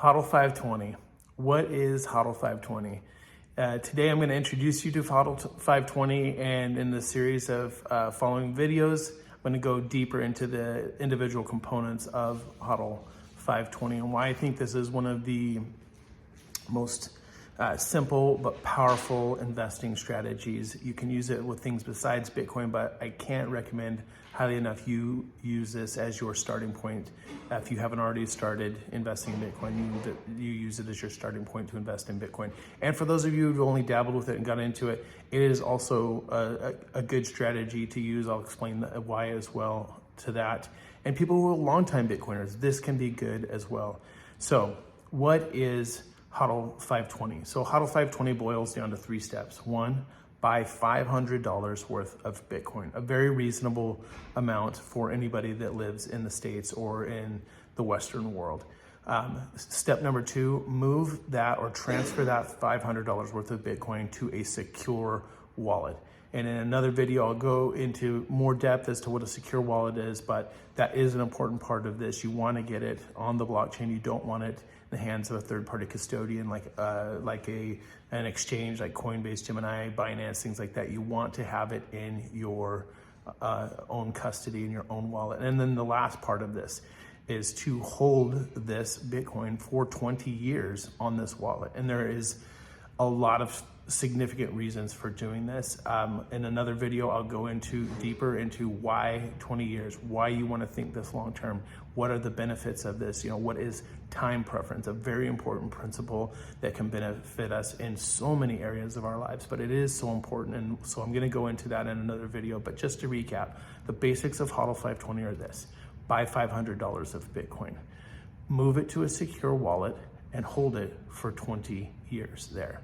Hodl520. What is Hodl520? Today I'm going to introduce you to Hodl520, and in the series of following videos, I'm going to go deeper into the individual components of Hodl520 and why I think this is one of the most simple but powerful investing strategies. You can use it with things besides Bitcoin, but I can't recommend highly enough you use this as your starting point. If you haven't already started investing in Bitcoin, you use it as your starting point to invest in Bitcoin. And for those of you who've only dabbled with it and got into it, it is also a good strategy to use. I'll explain why as well to that. And people who are longtime Bitcoiners, this can be good as well. So what is Hodl520? So Hodl520 boils down to 3 steps. 1, buy $500 worth of Bitcoin, a very reasonable amount for anybody that lives in the States or in the Western world. Step number 2, move that or transfer that $500 worth of Bitcoin to a secure wallet. And in another video, I'll go into more depth as to what a secure wallet is, but that is an important part of this. You want to get it on the blockchain. You don't want it in the hands of a third-party custodian like an exchange like Coinbase, Gemini, Binance, things like that. You want to have it in your own custody, in your own wallet. And then the last part of this is to hold this Bitcoin for 20 years on this wallet. And there is a lot of significant reasons for doing this. In another video, I'll go deeper into why 20 years, why you want to think this long term, what are the benefits of this, what is time preference, a very important principle that can benefit us in so many areas of our lives, but it is so important. And so I'm going to go into that in another video. But just to recap, the basics of Hodl520 are this: buy $500 of Bitcoin, move it to a secure wallet, and hold it for 20 years there.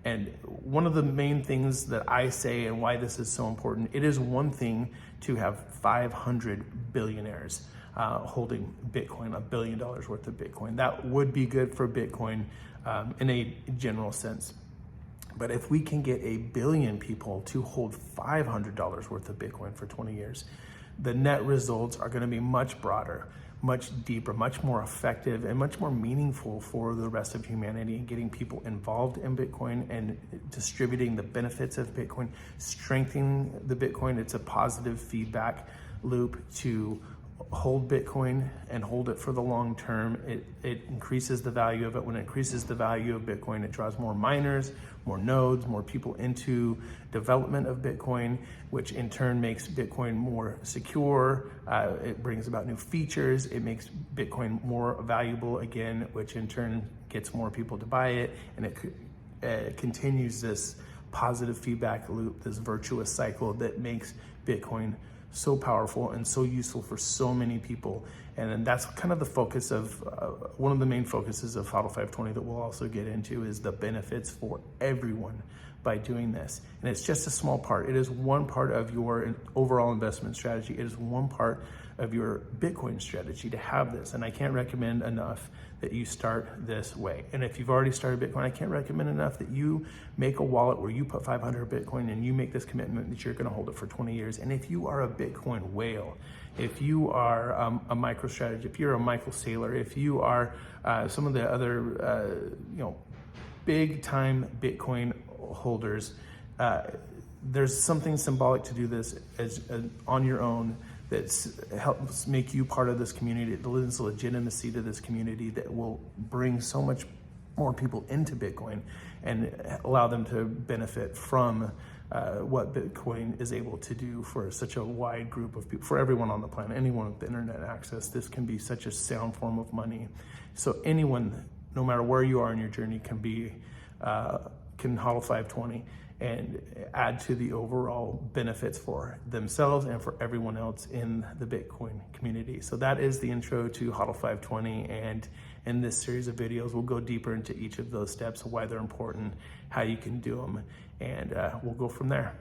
And one of the main things that I say and why this is so important, it is one thing to have 500 billionaires holding Bitcoin, $1 billion worth of Bitcoin. That would be good for Bitcoin in a general sense. But if we can get 1 billion people to hold $500 worth of Bitcoin for 20 years, the net results are going to be much broader, much deeper, much more effective, and much more meaningful for the rest of humanity, and getting people involved in Bitcoin and distributing the benefits of Bitcoin, strengthening the Bitcoin. It's a positive feedback loop to hold Bitcoin and hold it for the long term. It increases the value of it. When it increases the value of Bitcoin, it draws more miners, more nodes, more people into development of Bitcoin, which in turn makes Bitcoin more secure. It brings about new features. It makes Bitcoin more valuable again, which in turn gets more people to buy it. And it continues this positive feedback loop, this virtuous cycle that makes Bitcoin so powerful and so useful for so many people. And then that's kind of the focus of one of the main focuses of Hodl520 that we'll also get into, is the benefits for everyone by doing this. And it's just a small part. It is one part of your overall investment strategy. It is one part of your Bitcoin strategy to have this. And I can't recommend enough that you start this way. And if you've already started Bitcoin, I can't recommend enough that you make a wallet where you put 500 Bitcoin and you make this commitment that you're going to hold it for 20 years. And if you are a Bitcoin whale, if you are a MicroStrategy, if you're a Michael Saylor, if you are some of the other big time Bitcoin holders, there's something symbolic to do this as on your own that helps make you part of this community. It lends legitimacy to this community that will bring so much more people into Bitcoin and allow them to benefit from what Bitcoin is able to do for such a wide group of people, for everyone on the planet, anyone with internet access. This can be such a sound form of money. So anyone, no matter where you are in your journey, can Hodl520 and add to the overall benefits for themselves and for everyone else in the Bitcoin community. So that is the intro to Hodl520, and in this series of videos, we'll go deeper into each of those steps, why they're important, how you can do them, and we'll go from there.